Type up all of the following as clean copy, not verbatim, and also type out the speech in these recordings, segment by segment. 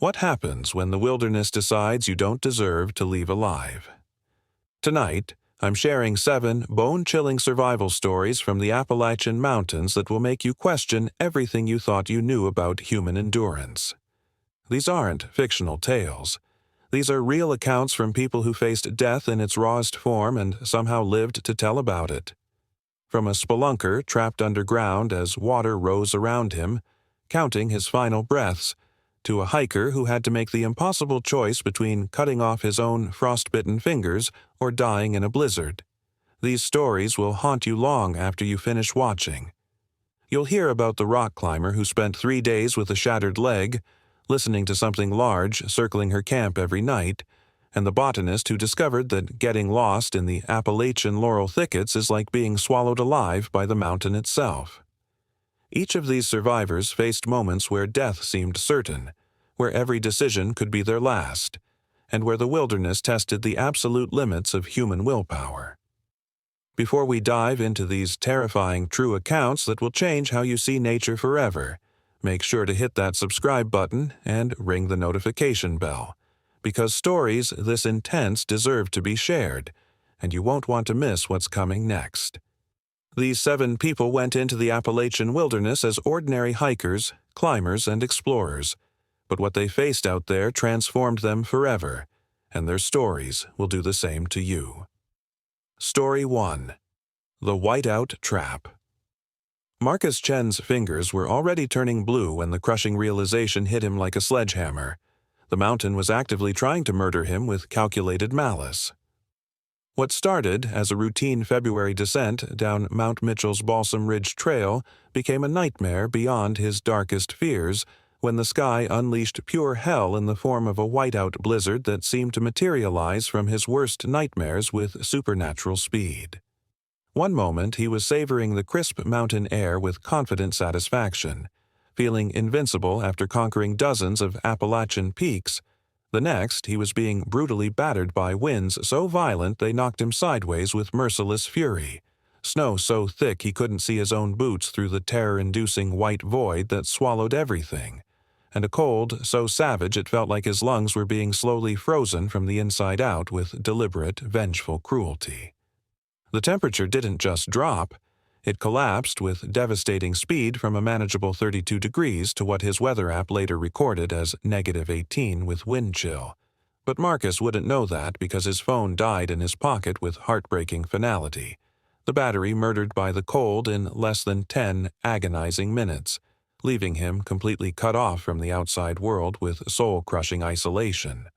What happens when the wilderness decides you don't deserve to leave alive? Tonight, I'm sharing 7 bone-chilling survival stories from the Appalachian Mountains that will make you question everything you thought you knew about human endurance. These aren't fictional tales. These are real accounts from people who faced death in its rawest form and somehow lived to tell about it. From a spelunker trapped underground as water rose around him, counting his final breaths, to a hiker who had to make the impossible choice between cutting off his own frostbitten fingers or dying in a blizzard. These stories will haunt you long after you finish watching. You'll hear about the rock climber who spent 3 days with a shattered leg, listening to something large circling her camp every night, and the botanist who discovered that getting lost in the Appalachian laurel thickets is like being swallowed alive by the mountain itself. Each of these survivors faced moments where death seemed certain, where every decision could be their last, and where the wilderness tested the absolute limits of human willpower. Before we dive into these terrifying true accounts that will change how you see nature forever, make sure to hit that subscribe button and ring the notification bell, because stories this intense deserve to be shared, and you won't want to miss what's coming next. These 7 people went into the Appalachian wilderness as ordinary hikers, climbers, and explorers, but what they faced out there transformed them forever, and their stories will do the same to you. Story 1. The Whiteout Trap. Marcus Chen's fingers were already turning blue when the crushing realization hit him like a sledgehammer. The mountain was actively trying to murder him with calculated malice. What started as a routine February descent down Mount Mitchell's Balsam Ridge Trail became a nightmare beyond his darkest fears when the sky unleashed pure hell in the form of a whiteout blizzard that seemed to materialize from his worst nightmares with supernatural speed. One moment he was savoring the crisp mountain air with confident satisfaction, feeling invincible after conquering dozens of Appalachian peaks. The next, he was being brutally battered by winds so violent they knocked him sideways with merciless fury, snow so thick he couldn't see his own boots through the terror-inducing white void that swallowed everything, and a cold so savage it felt like his lungs were being slowly frozen from the inside out with deliberate, vengeful cruelty. The temperature didn't just drop. It collapsed with devastating speed from a manageable 32 degrees to what his weather app later recorded as -18 with wind chill. But Marcus wouldn't know that because his phone died in his pocket with heartbreaking finality, the battery murdered by the cold in less than 10 agonizing minutes, leaving him completely cut off from the outside world with soul-crushing isolation.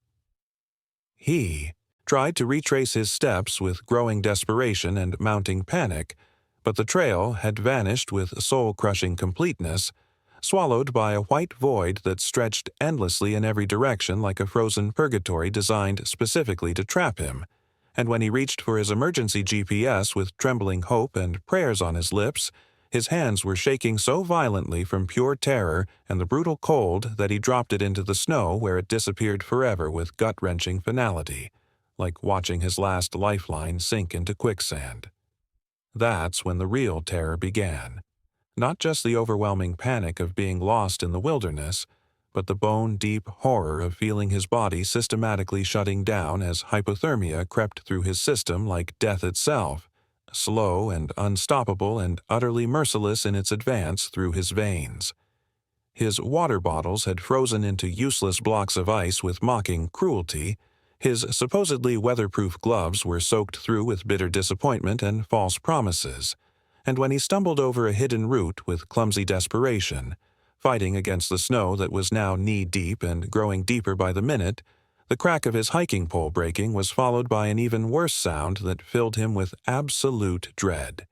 He tried to retrace his steps with growing desperation and mounting panic, but the trail had vanished with soul-crushing completeness, swallowed by a white void that stretched endlessly in every direction like a frozen purgatory designed specifically to trap him. And when he reached for his emergency GPS with trembling hope and prayers on his lips, his hands were shaking so violently from pure terror and the brutal cold that he dropped it into the snow where it disappeared forever with gut-wrenching finality, like watching his last lifeline sink into quicksand. That's when the real terror began. Not just the overwhelming panic of being lost in the wilderness, but the bone-deep horror of feeling his body systematically shutting down as hypothermia crept through his system like death itself, slow and unstoppable and utterly merciless in its advance through his veins. His water bottles had frozen into useless blocks of ice with mocking cruelty. His supposedly weatherproof gloves were soaked through with bitter disappointment and false promises, and when he stumbled over a hidden route with clumsy desperation, fighting against the snow that was now knee-deep and growing deeper by the minute, the crack of his hiking pole breaking was followed by an even worse sound that filled him with absolute dread.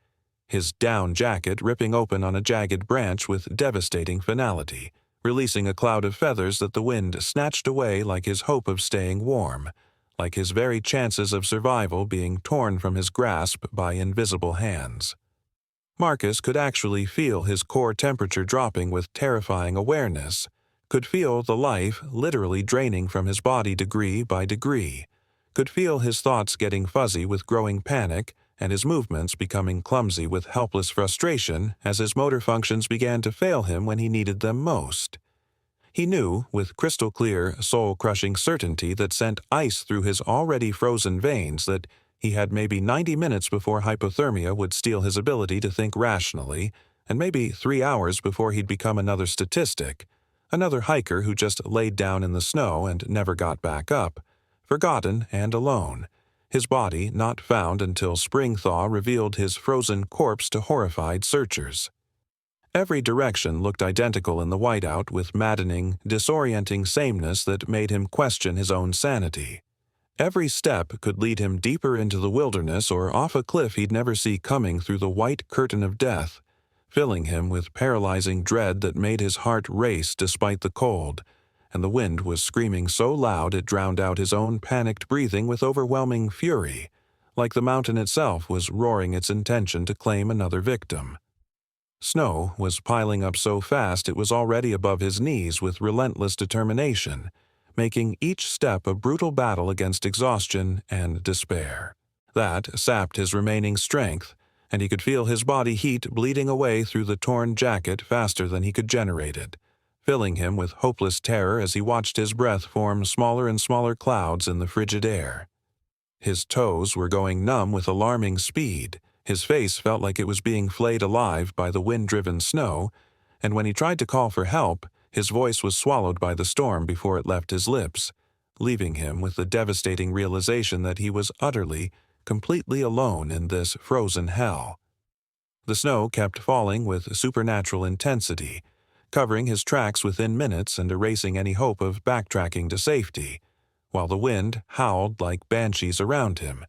His down jacket ripping open on a jagged branch with devastating finality, releasing a cloud of feathers that the wind snatched away like his hope of staying warm, like his very chances of survival being torn from his grasp by invisible hands. Marcus could actually feel his core temperature dropping with terrifying awareness, could feel the life literally draining from his body degree by degree, could feel his thoughts getting fuzzy with growing panic and his movements becoming clumsy with helpless frustration as his motor functions began to fail him when he needed them most. He knew, with crystal-clear, soul-crushing certainty that sent ice through his already frozen veins, that he had maybe 90 minutes before hypothermia would steal his ability to think rationally, and maybe 3 hours before he'd become another statistic, another hiker who just laid down in the snow and never got back up, forgotten and alone, his body not found until spring thaw revealed his frozen corpse to horrified searchers. Every direction looked identical in the whiteout with maddening, disorienting sameness that made him question his own sanity. Every step could lead him deeper into the wilderness or off a cliff he'd never see coming through the white curtain of death, filling him with paralyzing dread that made his heart race despite the cold, and the wind was screaming so loud it drowned out his own panicked breathing with overwhelming fury, like the mountain itself was roaring its intention to claim another victim. Snow was piling up so fast it was already above his knees with relentless determination, making each step a brutal battle against exhaustion and despair. That sapped his remaining strength, and he could feel his body heat bleeding away through the torn jacket faster than he could generate it, filling him with hopeless terror as he watched his breath form smaller and smaller clouds in the frigid air. His toes were going numb with alarming speed. His face felt like it was being flayed alive by the wind-driven snow, and when he tried to call for help, his voice was swallowed by the storm before it left his lips, leaving him with the devastating realization that he was utterly, completely alone in this frozen hell. The snow kept falling with supernatural intensity, covering his tracks within minutes and erasing any hope of backtracking to safety, while the wind howled like banshees around him,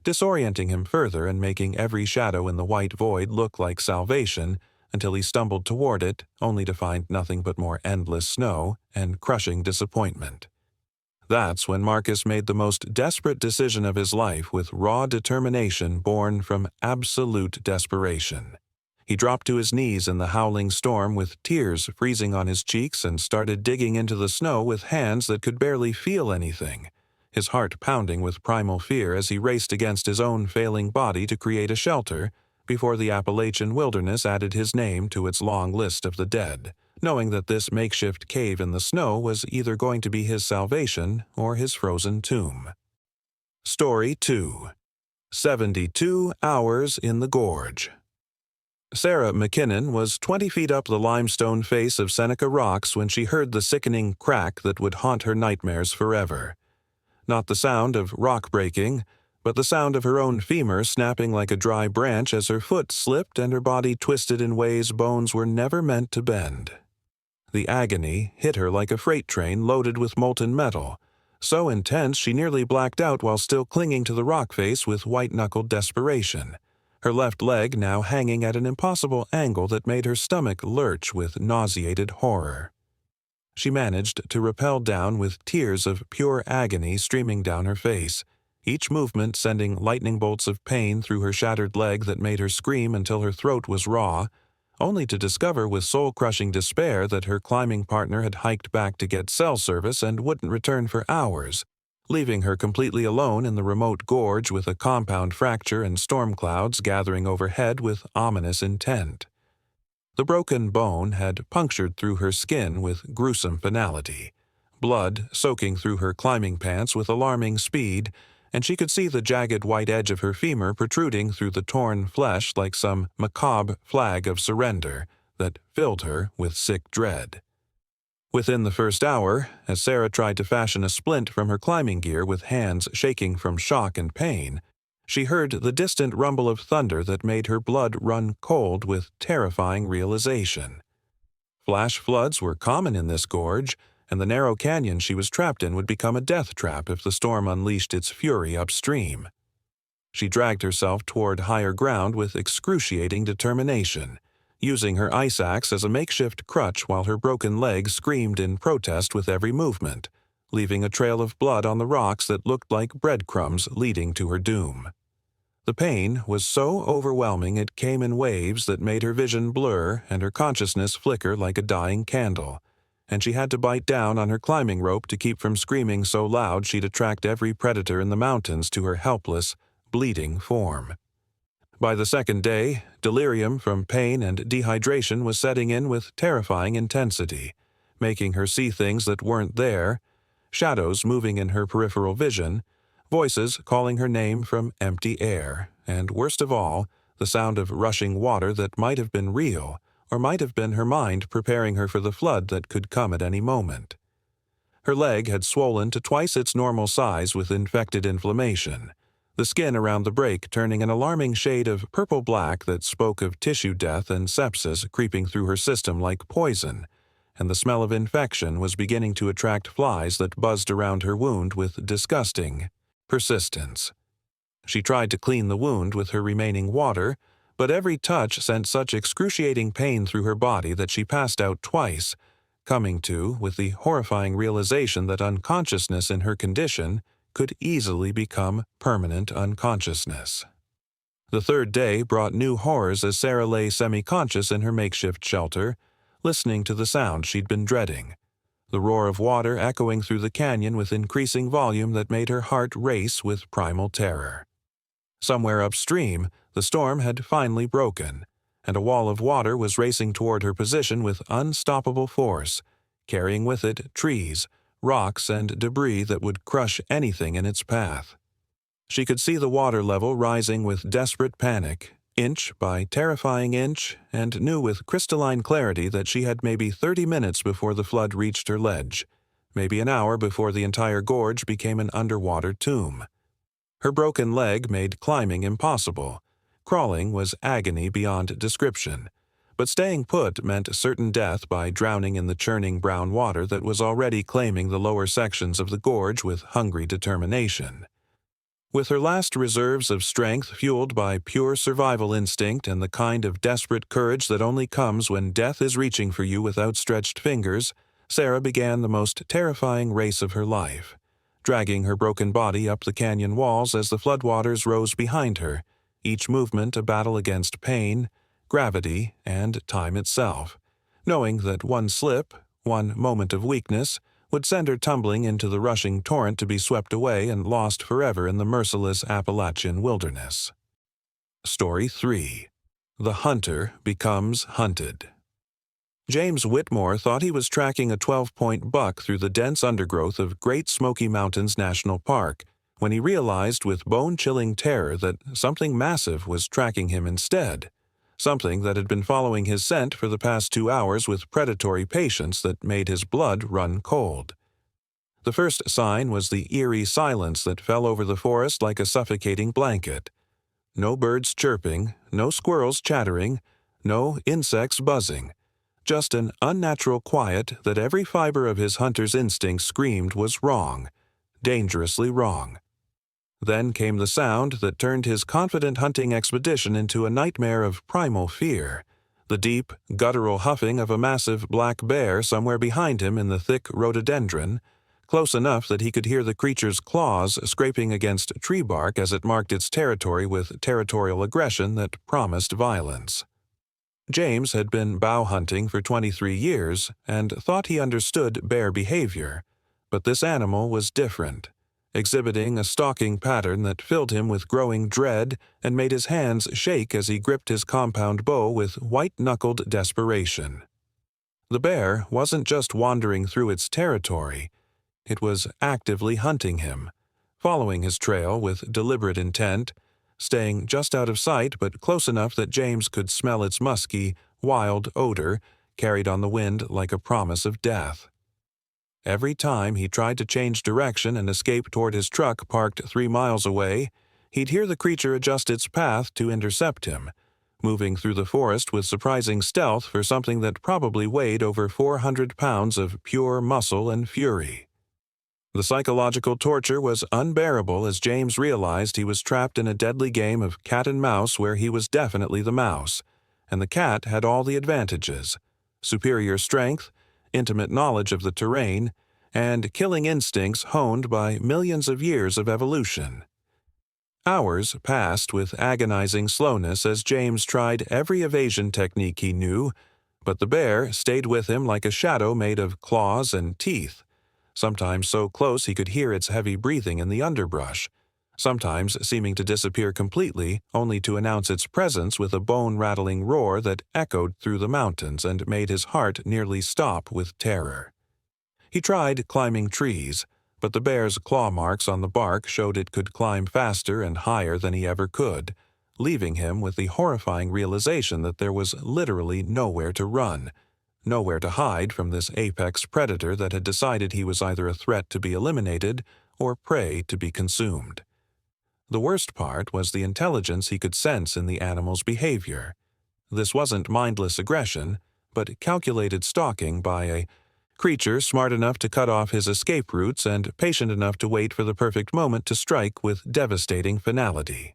disorienting him further and making every shadow in the white void look like salvation until he stumbled toward it, only to find nothing but more endless snow and crushing disappointment. That's when Marcus made the most desperate decision of his life with raw determination born from absolute desperation. He dropped to his knees in the howling storm with tears freezing on his cheeks and started digging into the snow with hands that could barely feel anything, his heart pounding with primal fear as he raced against his own failing body to create a shelter before the Appalachian wilderness added his name to its long list of the dead, knowing that this makeshift cave in the snow was either going to be his salvation or his frozen tomb. Story 2. 72 Hours in the Gorge. Sarah McKinnon was 20 feet up the limestone face of Seneca Rocks when she heard the sickening crack that would haunt her nightmares forever. Not the sound of rock breaking, but the sound of her own femur snapping like a dry branch as her foot slipped and her body twisted in ways bones were never meant to bend. The agony hit her like a freight train loaded with molten metal, so intense she nearly blacked out while still clinging to the rock face with white-knuckled desperation, her left leg now hanging at an impossible angle that made her stomach lurch with nauseated horror. She managed to rappel down with tears of pure agony streaming down her face, each movement sending lightning bolts of pain through her shattered leg that made her scream until her throat was raw, only to discover with soul-crushing despair that her climbing partner had hiked back to get cell service and wouldn't return for hours, leaving her completely alone in the remote gorge with a compound fracture and storm clouds gathering overhead with ominous intent. The broken bone had punctured through her skin with gruesome finality, blood soaking through her climbing pants with alarming speed, and she could see the jagged white edge of her femur protruding through the torn flesh like some macabre flag of surrender that filled her with sick dread. Within the first hour, as Sarah tried to fashion a splint from her climbing gear with hands shaking from shock and pain, she heard the distant rumble of thunder that made her blood run cold with terrifying realization. Flash floods were common in this gorge, and the narrow canyon she was trapped in would become a death trap if the storm unleashed its fury upstream. She dragged herself toward higher ground with excruciating determination, using her ice axe as a makeshift crutch while her broken leg screamed in protest with every movement, leaving a trail of blood on the rocks that looked like breadcrumbs leading to her doom. The pain was so overwhelming it came in waves that made her vision blur and her consciousness flicker like a dying candle, and she had to bite down on her climbing rope to keep from screaming so loud she'd attract every predator in the mountains to her helpless, bleeding form. By the second day, delirium from pain and dehydration was setting in with terrifying intensity, making her see things that weren't there, shadows moving in her peripheral vision, voices calling her name from empty air, and worst of all, the sound of rushing water that might have been real, or might have been her mind preparing her for the flood that could come at any moment. Her leg had swollen to twice its normal size with infected inflammation, the skin around the break turning an alarming shade of purple-black that spoke of tissue death and sepsis creeping through her system like poison, and the smell of infection was beginning to attract flies that buzzed around her wound with disgusting persistence. She tried to clean the wound with her remaining water, but every touch sent such excruciating pain through her body that she passed out twice, coming to with the horrifying realization that unconsciousness in her condition could easily become permanent unconsciousness. The third day brought new horrors as Sarah lay semi-conscious in her makeshift shelter, listening to the sound she'd been dreading, the roar of water echoing through the canyon with increasing volume that made her heart race with primal terror. Somewhere upstream, the storm had finally broken, and a wall of water was racing toward her position with unstoppable force, carrying with it trees, rocks, and debris that would crush anything in its path. She could see the water level rising with desperate panic, inch by terrifying inch, and knew with crystalline clarity that she had maybe 30 minutes before the flood reached her ledge, maybe an hour before the entire gorge became an underwater tomb. Her broken leg made climbing impossible. Crawling was agony beyond description, but staying put meant certain death by drowning in the churning brown water that was already claiming the lower sections of the gorge with hungry determination. With her last reserves of strength fueled by pure survival instinct and the kind of desperate courage that only comes when death is reaching for you with outstretched fingers, Sarah began the most terrifying race of her life, dragging her broken body up the canyon walls as the floodwaters rose behind her, each movement a battle against pain, gravity, and time itself, knowing that one slip, one moment of weakness, would send her tumbling into the rushing torrent to be swept away and lost forever in the merciless Appalachian wilderness. Story 3. The Hunter Becomes Hunted. James Whitmore thought he was tracking a 12-point buck through the dense undergrowth of Great Smoky Mountains National Park when he realized with bone-chilling terror that something massive was tracking him instead, something that had been following his scent for the past 2 hours with predatory patience that made his blood run cold. The first sign was the eerie silence that fell over the forest like a suffocating blanket. No birds chirping, no squirrels chattering, no insects buzzing. Just an unnatural quiet that every fiber of his hunter's instinct screamed was wrong, dangerously wrong. Then came the sound that turned his confident hunting expedition into a nightmare of primal fear, the deep, guttural huffing of a massive black bear somewhere behind him in the thick rhododendron, close enough that he could hear the creature's claws scraping against tree bark as it marked its territory with territorial aggression that promised violence. James had been bow hunting for 23 years and thought he understood bear behavior, but this animal was different, exhibiting a stalking pattern that filled him with growing dread and made his hands shake as he gripped his compound bow with white-knuckled desperation. The bear wasn't just wandering through its territory, it was actively hunting him, following his trail with deliberate intent, staying just out of sight but close enough that James could smell its musky, wild odor carried on the wind like a promise of death. Every time he tried to change direction and escape toward his truck parked 3 miles away, he'd hear the creature adjust its path to intercept him, moving through the forest with surprising stealth for something that probably weighed over 400 pounds of pure muscle and fury. The psychological torture was unbearable as James realized he was trapped in a deadly game of cat and mouse where he was definitely the mouse, and the cat had all the advantages: superior strength, intimate knowledge of the terrain, and killing instincts honed by millions of years of evolution. Hours passed with agonizing slowness as James tried every evasion technique he knew, but the bear stayed with him like a shadow made of claws and teeth, sometimes so close he could hear its heavy breathing in the underbrush, sometimes seeming to disappear completely only to announce its presence with a bone-rattling roar that echoed through the mountains and made his heart nearly stop with terror. He tried climbing trees, but the bear's claw marks on the bark showed it could climb faster and higher than he ever could, leaving him with the horrifying realization that there was literally nowhere to run, nowhere to hide from this apex predator that had decided he was either a threat to be eliminated or prey to be consumed. The worst part was the intelligence he could sense in the animal's behavior. This wasn't mindless aggression, but calculated stalking by a creature smart enough to cut off his escape routes and patient enough to wait for the perfect moment to strike with devastating finality.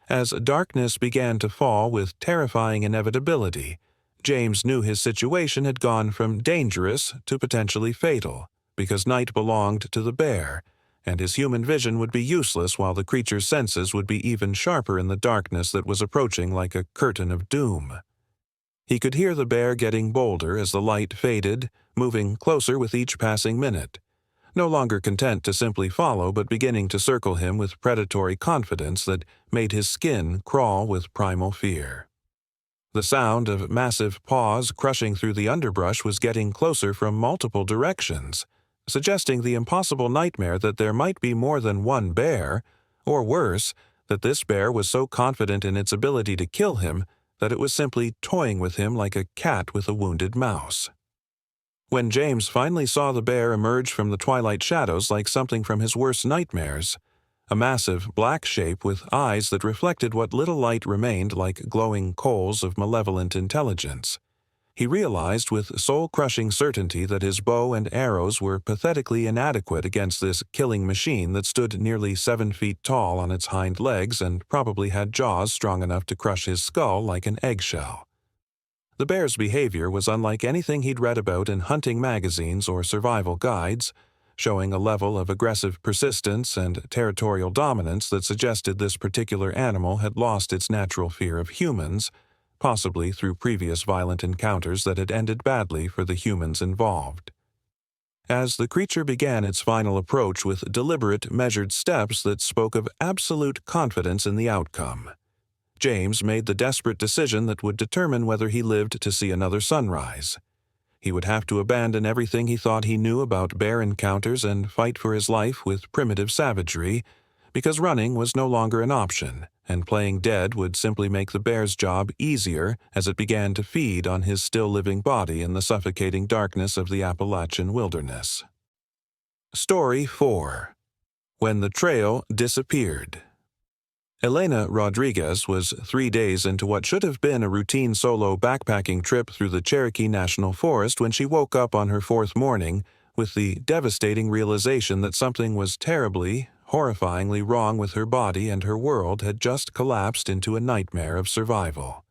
As darkness began to fall with terrifying inevitability, James knew his situation had gone from dangerous to potentially fatal, because night belonged to the bear, and his human vision would be useless while the creature's senses would be even sharper in the darkness that was approaching like a curtain of doom. He could hear the bear getting bolder as the light faded, moving closer with each passing minute, no longer content to simply follow but beginning to circle him with predatory confidence that made his skin crawl with primal fear. The sound of massive paws crushing through the underbrush was getting closer from multiple directions, suggesting the impossible nightmare that there might be more than one bear, or worse, that this bear was so confident in its ability to kill him that it was simply toying with him like a cat with a wounded mouse. When James finally saw the bear emerge from the twilight shadows like something from his worst nightmares, a massive black shape with eyes that reflected what little light remained like glowing coals of malevolent intelligence, he realized with soul-crushing certainty that his bow and arrows were pathetically inadequate against this killing machine that stood nearly 7 feet tall on its hind legs and probably had jaws strong enough to crush his skull like an eggshell. The bear's behavior was unlike anything he'd read about in hunting magazines or survival guides, showing a level of aggressive persistence and territorial dominance that suggested this particular animal had lost its natural fear of humans, possibly through previous violent encounters that had ended badly for the humans involved. As the creature began its final approach with deliberate, measured steps that spoke of absolute confidence in the outcome, James made the desperate decision that would determine whether he lived to see another sunrise. He would have to abandon everything he thought he knew about bear encounters and fight for his life with primitive savagery, because running was no longer an option, and playing dead would simply make the bear's job easier as it began to feed on his still-living body in the suffocating darkness of the Appalachian wilderness. Story 4. When the Trail Disappeared. Elena Rodriguez was 3 days into what should have been a routine solo backpacking trip through the Cherokee National Forest when she woke up on her 4th morning with the devastating realization that something was terribly, horrifyingly wrong with her body and her world had just collapsed into a nightmare of survival.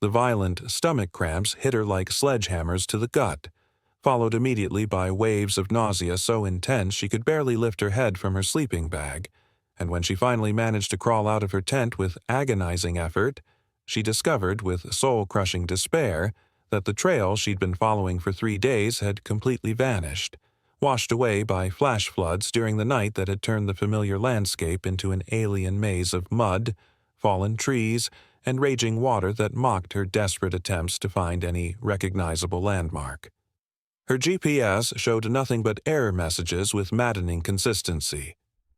The violent stomach cramps hit her like sledgehammers to the gut, followed immediately by waves of nausea so intense she could barely lift her head from her sleeping bag, and when she finally managed to crawl out of her tent with agonizing effort, she discovered with soul-crushing despair that the trail she'd been following for 3 days had completely vanished, washed away by flash floods during the night that had turned the familiar landscape into an alien maze of mud, fallen trees, and raging water that mocked her desperate attempts to find any recognizable landmark. Her GPS showed nothing but error messages with maddening consistency.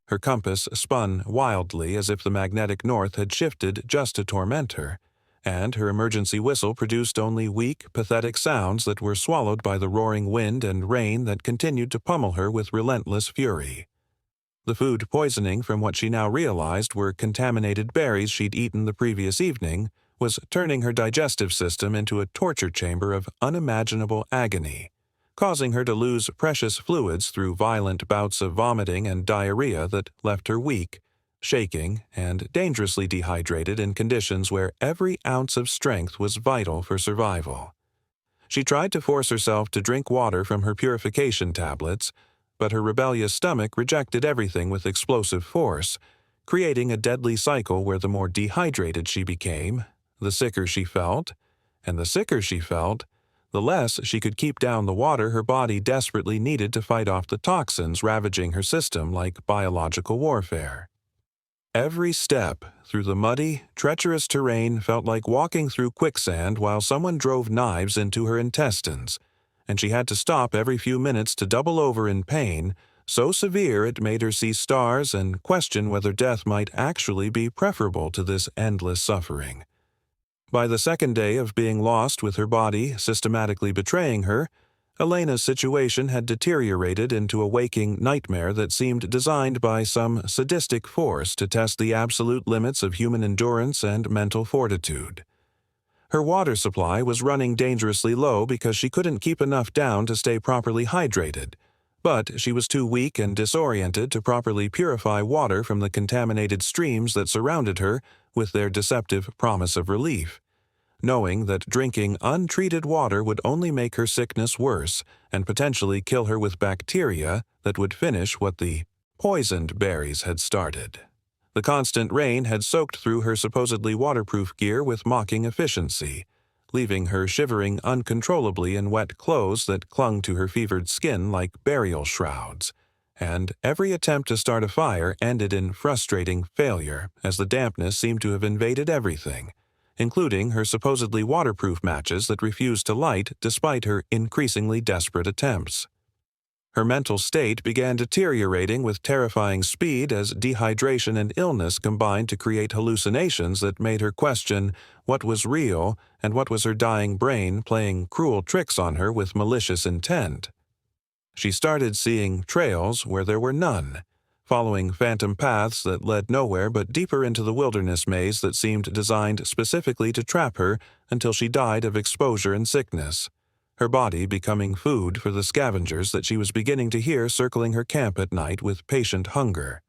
Her compass spun wildly as if the magnetic north had shifted just to torment her, and her emergency whistle produced only weak, pathetic sounds that were swallowed by the roaring wind and rain that continued to pummel her with relentless fury. The food poisoning from what she now realized were contaminated berries she'd eaten the previous evening was turning her digestive system into a torture chamber of unimaginable agony, causing her to lose precious fluids through violent bouts of vomiting and diarrhea that left her weak, shaking, and dangerously dehydrated in conditions where every ounce of strength was vital for survival. She tried to force herself to drink water from her purification tablets, but her rebellious stomach rejected everything with explosive force, creating a deadly cycle where the more dehydrated she became, the sicker she felt, and the sicker she felt, the less she could keep down the water her body desperately needed to fight off the toxins ravaging her system like biological warfare. Every step through the muddy, treacherous terrain felt like walking through quicksand while someone drove knives into her intestines, and she had to stop every few minutes to double over in pain, so severe it made her see stars and question whether death might actually be preferable to this endless suffering. By the second day of being lost with her body systematically betraying her, Elena's situation had deteriorated into a waking nightmare that seemed designed by some sadistic force to test the absolute limits of human endurance and mental fortitude. Her water supply was running dangerously low because she couldn't keep enough down to stay properly hydrated, but she was too weak and disoriented to properly purify water from the contaminated streams that surrounded her with their deceptive promise of relief. Knowing that drinking untreated water would only make her sickness worse and potentially kill her with bacteria that would finish what the poisoned berries had started. The constant rain had soaked through her supposedly waterproof gear with mocking efficiency, leaving her shivering uncontrollably in wet clothes that clung to her fevered skin like burial shrouds, and every attempt to start a fire ended in frustrating failure as the dampness seemed to have invaded everything, including her supposedly waterproof matches that refused to light despite her increasingly desperate attempts. Her mental state began deteriorating with terrifying speed as dehydration and illness combined to create hallucinations that made her question what was real and what was her dying brain playing cruel tricks on her with malicious intent. She started seeing trails where there were none, following phantom paths that led nowhere but deeper into the wilderness maze that seemed designed specifically to trap her until she died of exposure and sickness, her body becoming food for the scavengers that she was beginning to hear circling her camp at night with patient hunger.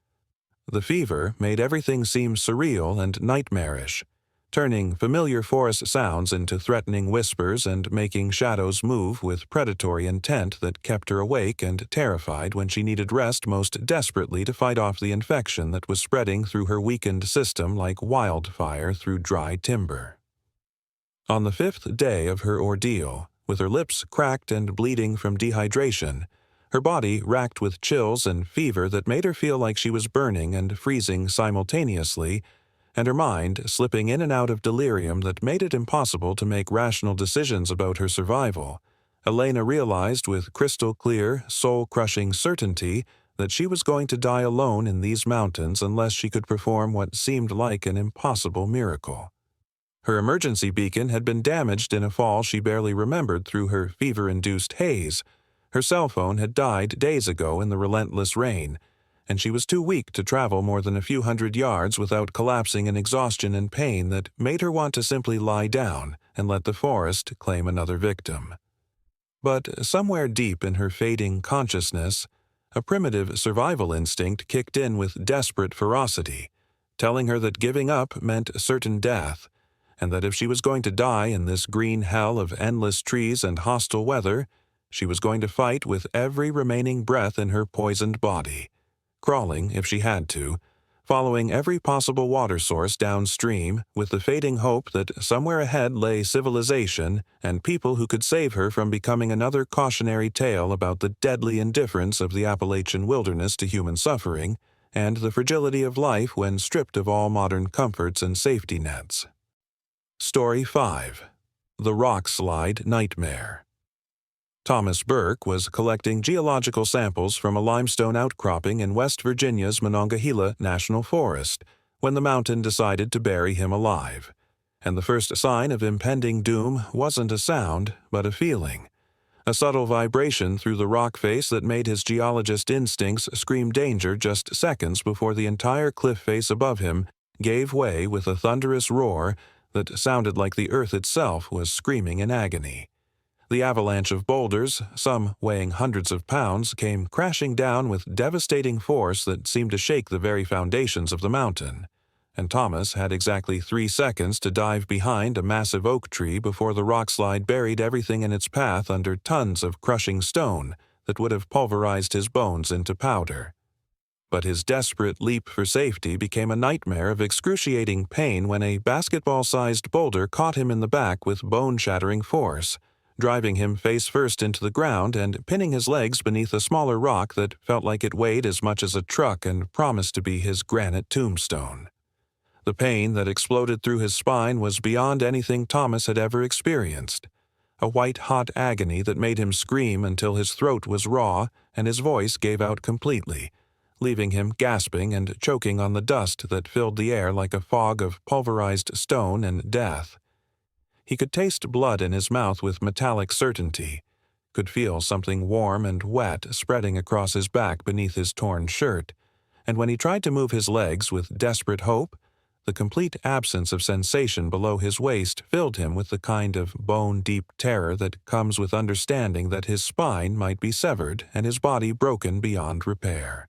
The fever made everything seem surreal and nightmarish, turning familiar forest sounds into threatening whispers and making shadows move with predatory intent that kept her awake and terrified when she needed rest most desperately to fight off the infection that was spreading through her weakened system like wildfire through dry timber. On the 5th day of her ordeal, with her lips cracked and bleeding from dehydration, her body racked with chills and fever that made her feel like she was burning and freezing simultaneously, and her mind slipping in and out of delirium that made it impossible to make rational decisions about her survival, Elena realized with crystal-clear, soul-crushing certainty that she was going to die alone in these mountains unless she could perform what seemed like an impossible miracle. Her emergency beacon had been damaged in a fall she barely remembered through her fever-induced haze. Her cell phone had died days ago in the relentless rain, and she was too weak to travel more than a few hundred yards without collapsing in exhaustion and pain that made her want to simply lie down and let the forest claim another victim. But somewhere deep in her fading consciousness, a primitive survival instinct kicked in with desperate ferocity, telling her that giving up meant certain death, and that if she was going to die in this green hell of endless trees and hostile weather, she was going to fight with every remaining breath in her poisoned body, crawling if she had to, following every possible water source downstream with the fading hope that somewhere ahead lay civilization and people who could save her from becoming another cautionary tale about the deadly indifference of the Appalachian wilderness to human suffering and the fragility of life when stripped of all modern comforts and safety nets. Story 5. The Rockslide Nightmare. Thomas Burke was collecting geological samples from a limestone outcropping in West Virginia's Monongahela National Forest when the mountain decided to bury him alive. And the first sign of impending doom wasn't a sound, but a feeling. A subtle vibration through the rock face that made his geologist instincts scream danger just seconds before the entire cliff face above him gave way with a thunderous roar that sounded like the earth itself was screaming in agony. The avalanche of boulders, some weighing hundreds of pounds, came crashing down with devastating force that seemed to shake the very foundations of the mountain, and Thomas had exactly 3 seconds to dive behind a massive oak tree before the rockslide buried everything in its path under tons of crushing stone that would have pulverized his bones into powder. But his desperate leap for safety became a nightmare of excruciating pain when a basketball-sized boulder caught him in the back with bone-shattering force, driving him face first into the ground and pinning his legs beneath a smaller rock that felt like it weighed as much as a truck and promised to be his granite tombstone. The pain that exploded through his spine was beyond anything Thomas had ever experienced, a white-hot agony that made him scream until his throat was raw and his voice gave out completely, leaving him gasping and choking on the dust that filled the air like a fog of pulverized stone and death. He could taste blood in his mouth with metallic certainty, could feel something warm and wet spreading across his back beneath his torn shirt, and when he tried to move his legs with desperate hope, the complete absence of sensation below his waist filled him with the kind of bone-deep terror that comes with understanding that his spine might be severed and his body broken beyond repair.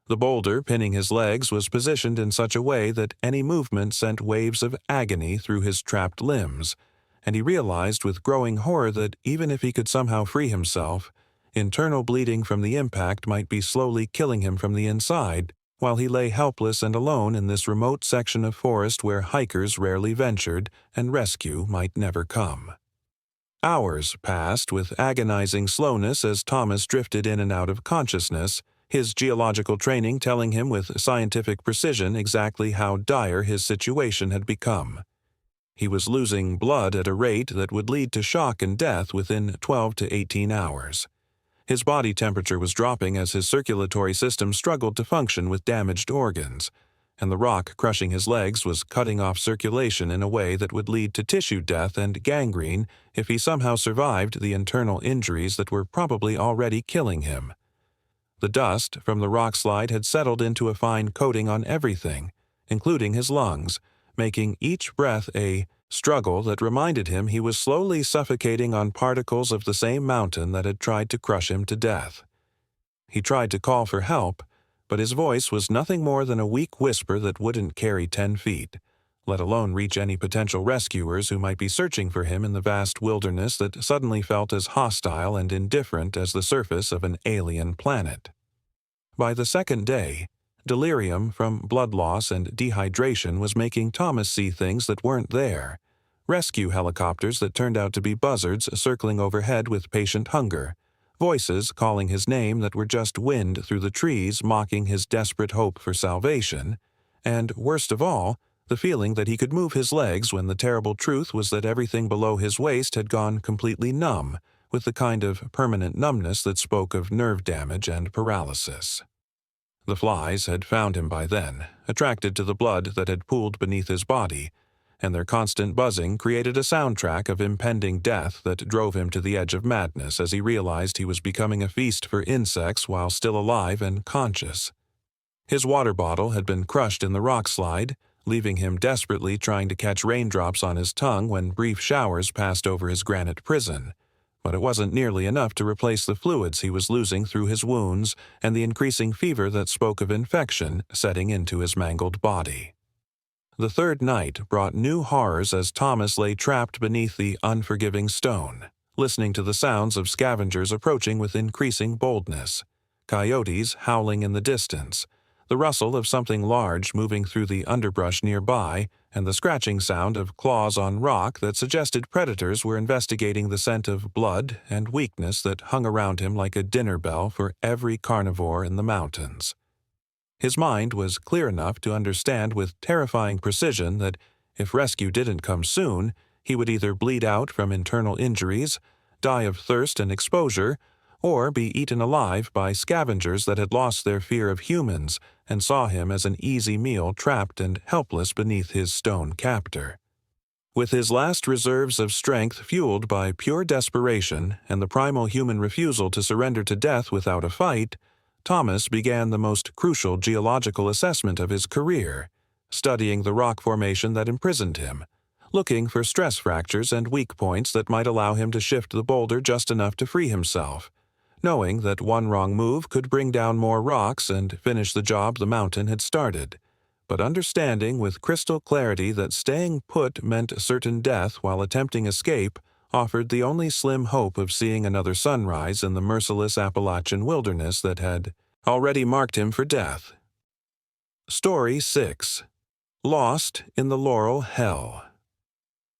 The boulder pinning his legs was positioned in such a way that any movement sent waves of agony through his trapped limbs, and he realized with growing horror that even if he could somehow free himself, internal bleeding from the impact might be slowly killing him from the inside, while he lay helpless and alone in this remote section of forest where hikers rarely ventured and rescue might never come. Hours passed with agonizing slowness as Thomas drifted in and out of consciousness, his geological training telling him with scientific precision exactly how dire his situation had become. He was losing blood at a rate that would lead to shock and death within 12 to 18 hours. His body temperature was dropping as his circulatory system struggled to function with damaged organs, and the rock crushing his legs was cutting off circulation in a way that would lead to tissue death and gangrene if he somehow survived the internal injuries that were probably already killing him. The dust from the rockslide had settled into a fine coating on everything, including his lungs, making each breath a struggle that reminded him he was slowly suffocating on particles of the same mountain that had tried to crush him to death. He tried to call for help, but his voice was nothing more than a weak whisper that wouldn't carry 10 feet, let alone reach any potential rescuers who might be searching for him in the vast wilderness that suddenly felt as hostile and indifferent as the surface of an alien planet. By the second day, delirium from blood loss and dehydration was making Thomas see things that weren't there. Rescue helicopters that turned out to be buzzards circling overhead with patient hunger, voices calling his name that were just wind through the trees mocking his desperate hope for salvation, and, worst of all, the feeling that he could move his legs when the terrible truth was that everything below his waist had gone completely numb, with the kind of permanent numbness that spoke of nerve damage and paralysis. The flies had found him by then, attracted to the blood that had pooled beneath his body, and their constant buzzing created a soundtrack of impending death that drove him to the edge of madness as he realized he was becoming a feast for insects while still alive and conscious. His water bottle had been crushed in the rockslide, leaving him desperately trying to catch raindrops on his tongue when brief showers passed over his granite prison. But it wasn't nearly enough to replace the fluids he was losing through his wounds and the increasing fever that spoke of infection setting into his mangled body. The third night brought new horrors as Thomas lay trapped beneath the unforgiving stone, listening to the sounds of scavengers approaching with increasing boldness, coyotes howling in the distance, the rustle of something large moving through the underbrush nearby, and the scratching sound of claws on rock that suggested predators were investigating the scent of blood and weakness that hung around him like a dinner bell for every carnivore in the mountains. His mind was clear enough to understand with terrifying precision that if rescue didn't come soon, he would either bleed out from internal injuries, die of thirst and exposure, or be eaten alive by scavengers that had lost their fear of humans and saw him as an easy meal trapped and helpless beneath his stone captor. With his last reserves of strength fueled by pure desperation and the primal human refusal to surrender to death without a fight, Thomas began the most crucial geological assessment of his career, studying the rock formation that imprisoned him, looking for stress fractures and weak points that might allow him to shift the boulder just enough to free himself, knowing that one wrong move could bring down more rocks and finish the job the mountain had started, but understanding with crystal clarity that staying put meant certain death while attempting escape offered the only slim hope of seeing another sunrise in the merciless Appalachian wilderness that had already marked him for death. Story 6. Lost in the Laurel Hell.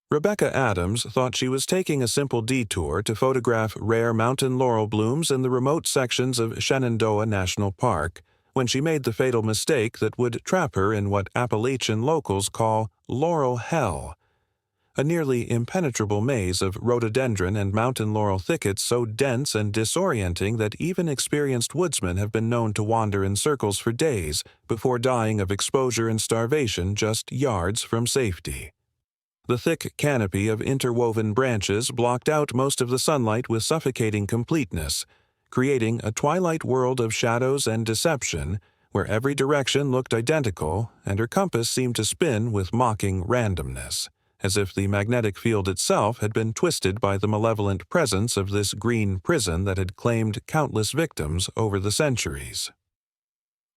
Rebecca Adams thought she was taking a simple detour to photograph rare mountain laurel blooms in the remote sections of Shenandoah National Park when she made the fatal mistake that would trap her in what Appalachian locals call laurel hell, a nearly impenetrable maze of rhododendron and mountain laurel thickets so dense and disorienting that even experienced woodsmen have been known to wander in circles for days before dying of exposure and starvation just yards from safety. The thick canopy of interwoven branches blocked out most of the sunlight with suffocating completeness, creating a twilight world of shadows and deception where every direction looked identical and her compass seemed to spin with mocking randomness, as if the magnetic field itself had been twisted by the malevolent presence of this green prison that had claimed countless victims over the centuries.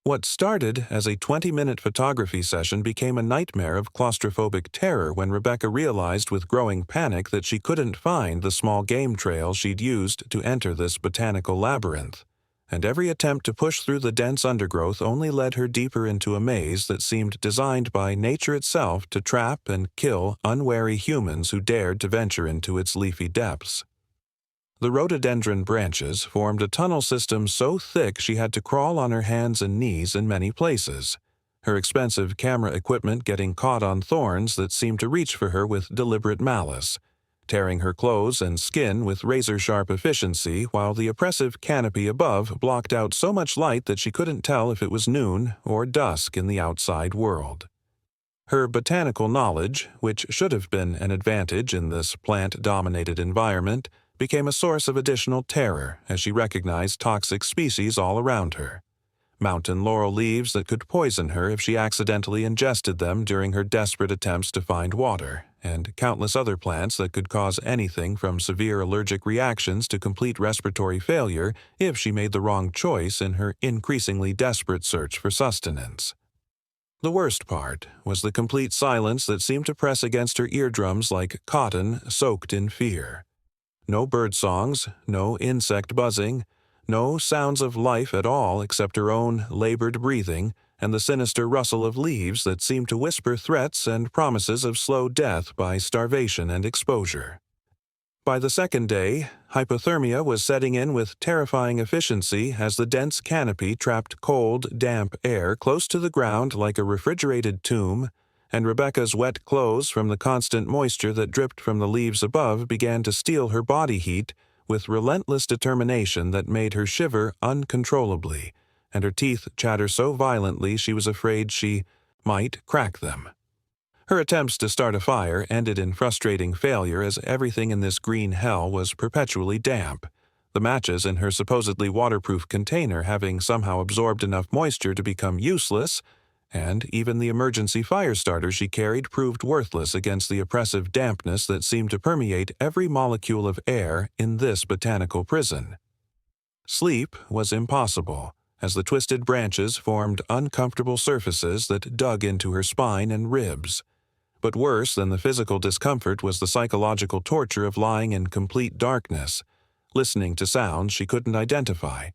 What started as a 20-minute photography session became a nightmare of claustrophobic terror when Rebecca realized with growing panic that she couldn't find the small game trail she'd used to enter this botanical labyrinth, and every attempt to push through the dense undergrowth only led her deeper into a maze that seemed designed by nature itself to trap and kill unwary humans who dared to venture into its leafy depths. The rhododendron branches formed a tunnel system so thick she had to crawl on her hands and knees in many places, her expensive camera equipment getting caught on thorns that seemed to reach for her with deliberate malice, tearing her clothes and skin with razor-sharp efficiency while the oppressive canopy above blocked out so much light that she couldn't tell if it was noon or dusk in the outside world. Her botanical knowledge, which should have been an advantage in this plant-dominated environment, became a source of additional terror as she recognized toxic species all around her. Mountain laurel leaves that could poison her if she accidentally ingested them during her desperate attempts to find water, and countless other plants that could cause anything from severe allergic reactions to complete respiratory failure if she made the wrong choice in her increasingly desperate search for sustenance. The worst part was the complete silence that seemed to press against her eardrums like cotton soaked in fear. No bird songs, no insect buzzing, no sounds of life at all except her own labored breathing and the sinister rustle of leaves that seemed to whisper threats and promises of slow death by starvation and exposure. By the second day, hypothermia was setting in with terrifying efficiency as the dense canopy trapped cold, damp air close to the ground like a refrigerated tomb, and Rebecca's wet clothes from the constant moisture that dripped from the leaves above began to steal her body heat with relentless determination that made her shiver uncontrollably, and her teeth chatter so violently she was afraid she might crack them. Her attempts to start a fire ended in frustrating failure as everything in this green hell was perpetually damp, the matches in her supposedly waterproof container having somehow absorbed enough moisture to become useless, and even the emergency fire starter she carried proved worthless against the oppressive dampness that seemed to permeate every molecule of air in this botanical prison. Sleep was impossible, as the twisted branches formed uncomfortable surfaces that dug into her spine and ribs. But worse than the physical discomfort was the psychological torture of lying in complete darkness, listening to sounds she couldn't identify,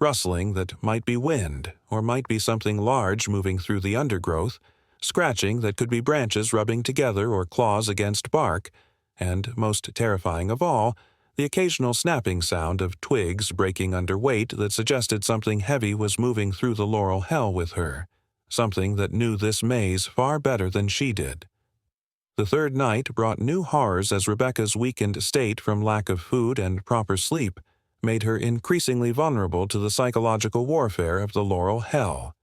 rustling that might be wind or might be something large moving through the undergrowth, scratching that could be branches rubbing together or claws against bark, and, most terrifying of all, the occasional snapping sound of twigs breaking under weight that suggested something heavy was moving through the laurel hell with her, something that knew this maze far better than she did. The third night brought new horrors as Rebecca's weakened state from lack of food and proper sleep made her increasingly vulnerable to the psychological warfare of the laurel hell,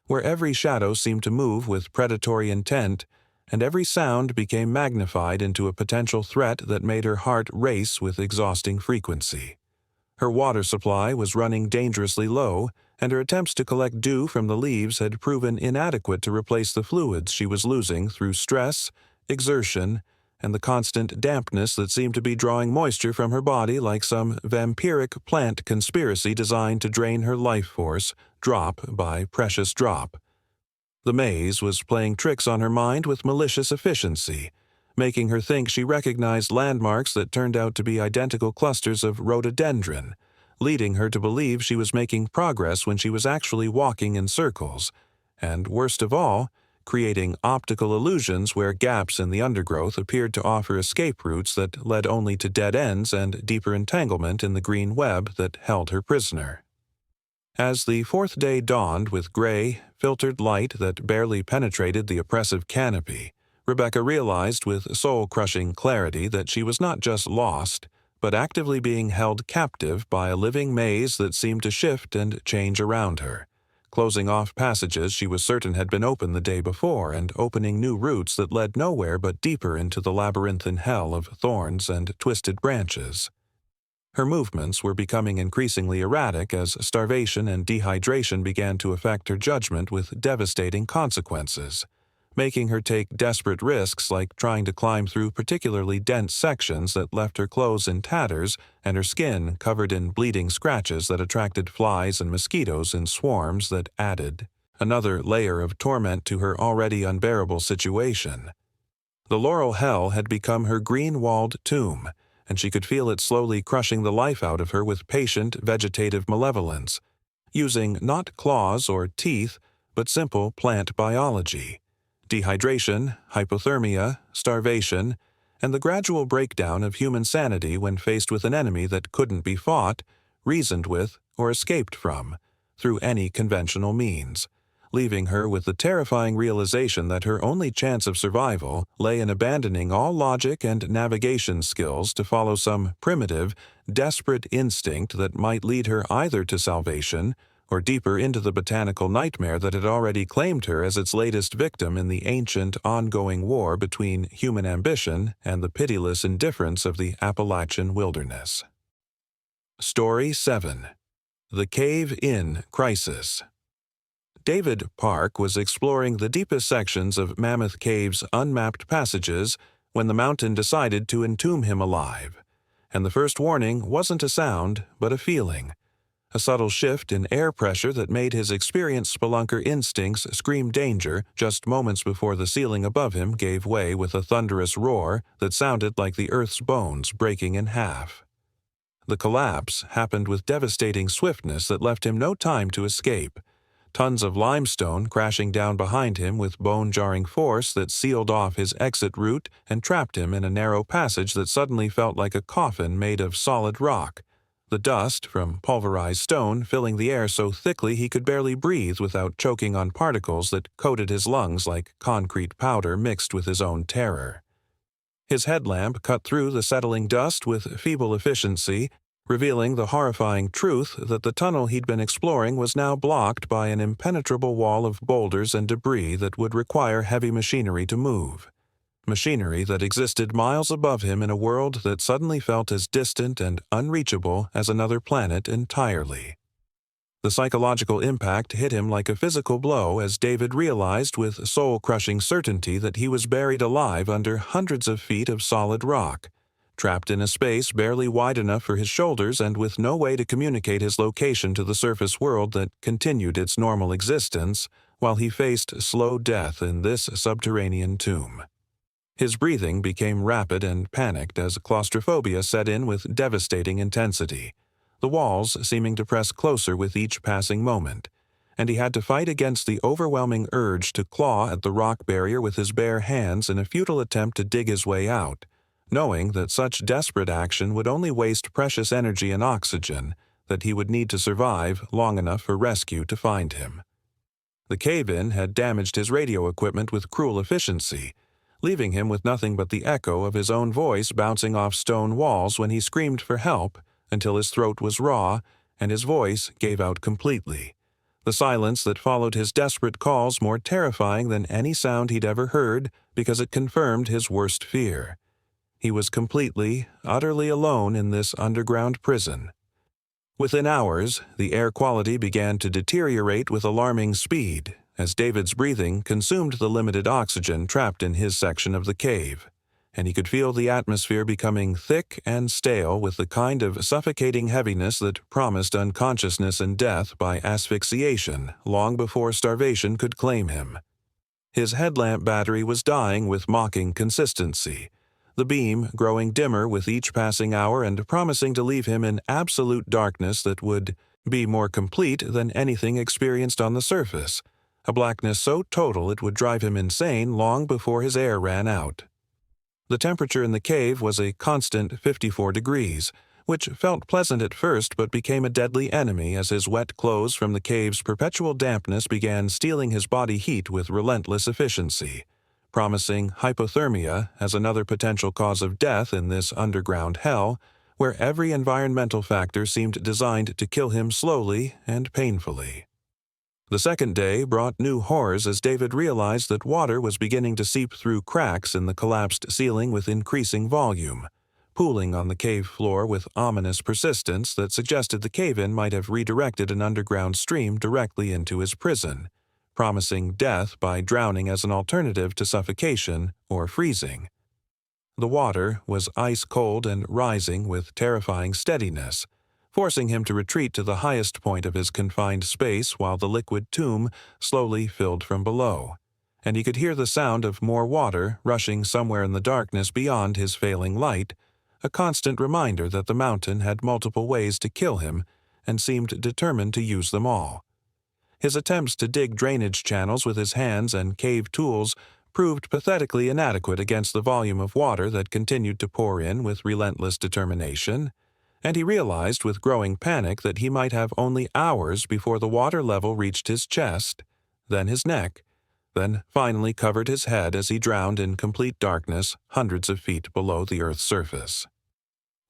where every shadow seemed to move with predatory intent, and every sound became magnified into a potential threat that made her heart race with exhausting frequency. Her water supply was running dangerously low, and her attempts to collect dew from the leaves had proven inadequate to replace the fluids she was losing through stress, exertion, and the constant dampness that seemed to be drawing moisture from her body like some vampiric plant conspiracy designed to drain her life force, drop by precious drop. The maze was playing tricks on her mind with malicious efficiency, making her think she recognized landmarks that turned out to be identical clusters of rhododendron, leading her to believe she was making progress when she was actually walking in circles, and, worst of all, creating optical illusions where gaps in the undergrowth appeared to offer escape routes that led only to dead ends and deeper entanglement in the green web that held her prisoner. As the fourth day dawned with gray, filtered light that barely penetrated the oppressive canopy, Rebecca realized with soul-crushing clarity that she was not just lost, but actively being held captive by a living maze that seemed to shift and change around her, closing off passages she was certain had been open the day before and opening new routes that led nowhere but deeper into the labyrinthine hell of thorns and twisted branches. Her movements were becoming increasingly erratic as starvation and dehydration began to affect her judgment with devastating consequences, making her take desperate risks like trying to climb through particularly dense sections that left her clothes in tatters and her skin covered in bleeding scratches that attracted flies and mosquitoes in swarms that added another layer of torment to her already unbearable situation. The Laurel hell had become her green-walled tomb, and she could feel it slowly crushing the life out of her with patient vegetative malevolence, using not claws or teeth, but simple plant biology. Dehydration, hypothermia, starvation, and the gradual breakdown of human sanity when faced with an enemy that couldn't be fought, reasoned with, or escaped from, through any conventional means, leaving her with the terrifying realization that her only chance of survival lay in abandoning all logic and navigation skills to follow some primitive, desperate instinct that might lead her either to salvation or deeper into the botanical nightmare that had already claimed her as its latest victim in the ancient, ongoing war between human ambition and the pitiless indifference of the Appalachian wilderness. Story 7. The Cave-In Crisis. David Park was exploring the deepest sections of Mammoth Cave's unmapped passages when the mountain decided to entomb him alive. And the first warning wasn't a sound, but a feeling. A subtle shift in air pressure that made his experienced spelunker instincts scream danger just moments before the ceiling above him gave way with a thunderous roar that sounded like the earth's bones breaking in half. The collapse happened with devastating swiftness that left him no time to escape. Tons of limestone crashing down behind him with bone-jarring force that sealed off his exit route and trapped him in a narrow passage that suddenly felt like a coffin made of solid rock, the dust from pulverized stone filling the air so thickly he could barely breathe without choking on particles that coated his lungs like concrete powder mixed with his own terror. His headlamp cut through the settling dust with feeble efficiency, revealing the horrifying truth that the tunnel he'd been exploring was now blocked by an impenetrable wall of boulders and debris that would require heavy machinery to move. Machinery that existed miles above him in a world that suddenly felt as distant and unreachable as another planet entirely. The psychological impact hit him like a physical blow as David realized with soul-crushing certainty that he was buried alive under hundreds of feet of solid rock, trapped in a space barely wide enough for his shoulders and with no way to communicate his location to the surface world that continued its normal existence while he faced slow death in this subterranean tomb. His breathing became rapid and panicked as claustrophobia set in with devastating intensity, the walls seeming to press closer with each passing moment, and he had to fight against the overwhelming urge to claw at the rock barrier with his bare hands in a futile attempt to dig his way out, knowing that such desperate action would only waste precious energy and oxygen that he would need to survive long enough for rescue to find him. The cave-in had damaged his radio equipment with cruel efficiency, leaving him with nothing but the echo of his own voice bouncing off stone walls when he screamed for help until his throat was raw and his voice gave out completely. The silence that followed his desperate calls more terrifying than any sound he'd ever heard because it confirmed his worst fear. He was completely, utterly alone in this underground prison. Within hours, the air quality began to deteriorate with alarming speed as David's breathing consumed the limited oxygen trapped in his section of the cave, and he could feel the atmosphere becoming thick and stale with the kind of suffocating heaviness that promised unconsciousness and death by asphyxiation long before starvation could claim him. His headlamp battery was dying with mocking consistency, the beam growing dimmer with each passing hour and promising to leave him in absolute darkness that would be more complete than anything experienced on the surface, a blackness so total it would drive him insane long before his air ran out. The temperature in the cave was a constant 54 degrees, which felt pleasant at first but became a deadly enemy as his wet clothes from the cave's perpetual dampness began stealing his body heat with relentless efficiency, promising hypothermia as another potential cause of death in this underground hell, where every environmental factor seemed designed to kill him slowly and painfully. The second day brought new horrors as David realized that water was beginning to seep through cracks in the collapsed ceiling with increasing volume, pooling on the cave floor with ominous persistence that suggested the cave-in might have redirected an underground stream directly into his prison, promising death by drowning as an alternative to suffocation or freezing. The water was ice-cold and rising with terrifying steadiness, forcing him to retreat to the highest point of his confined space while the liquid tomb slowly filled from below, and he could hear the sound of more water rushing somewhere in the darkness beyond his failing light, a constant reminder that the mountain had multiple ways to kill him and seemed determined to use them all. His attempts to dig drainage channels with his hands and cave tools proved pathetically inadequate against the volume of water that continued to pour in with relentless determination, and he realized with growing panic that he might have only hours before the water level reached his chest, then his neck, then finally covered his head as he drowned in complete darkness hundreds of feet below the Earth's surface.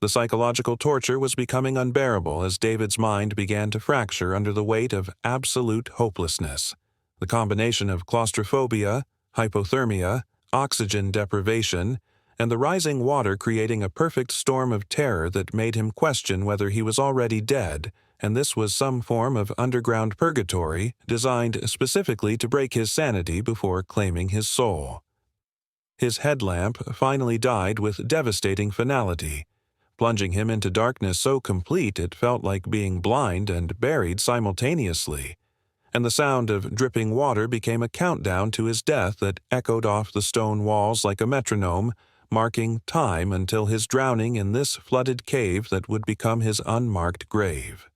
The psychological torture was becoming unbearable as David's mind began to fracture under the weight of absolute hopelessness. The combination of claustrophobia, hypothermia, oxygen deprivation, and the rising water creating a perfect storm of terror that made him question whether he was already dead, and this was some form of underground purgatory designed specifically to break his sanity before claiming his soul. His headlamp finally died with devastating finality, plunging him into darkness so complete it felt like being blind and buried simultaneously, and the sound of dripping water became a countdown to his death that echoed off the stone walls like a metronome, marking time until his drowning in this flooded cave that would become his unmarked grave.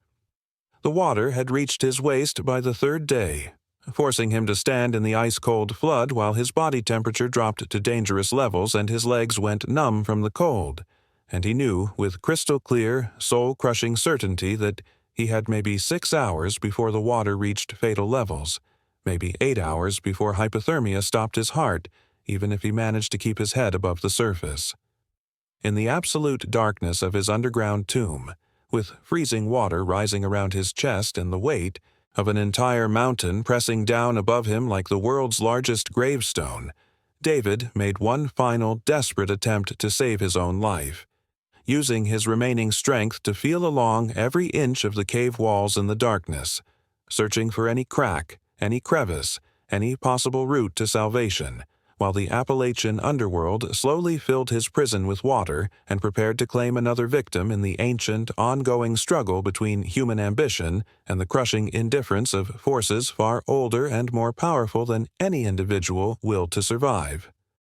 The water had reached his waist by the third day, forcing him to stand in the ice-cold flood while his body temperature dropped to dangerous levels and his legs went numb from the cold, and he knew with crystal-clear, soul-crushing certainty that he had maybe 6 hours before the water reached fatal levels, maybe 8 hours before hypothermia stopped his heart, even if he managed to keep his head above the surface. In the absolute darkness of his underground tomb, with freezing water rising around his chest and the weight of an entire mountain pressing down above him like the world's largest gravestone, David made one final desperate attempt to save his own life, using his remaining strength to feel along every inch of the cave walls in the darkness, searching for any crack, any crevice, any possible route to salvation, while the Appalachian underworld slowly filled his prison with water and prepared to claim another victim in the ancient, ongoing struggle between human ambition and the crushing indifference of forces far older and more powerful than any individual will to survive.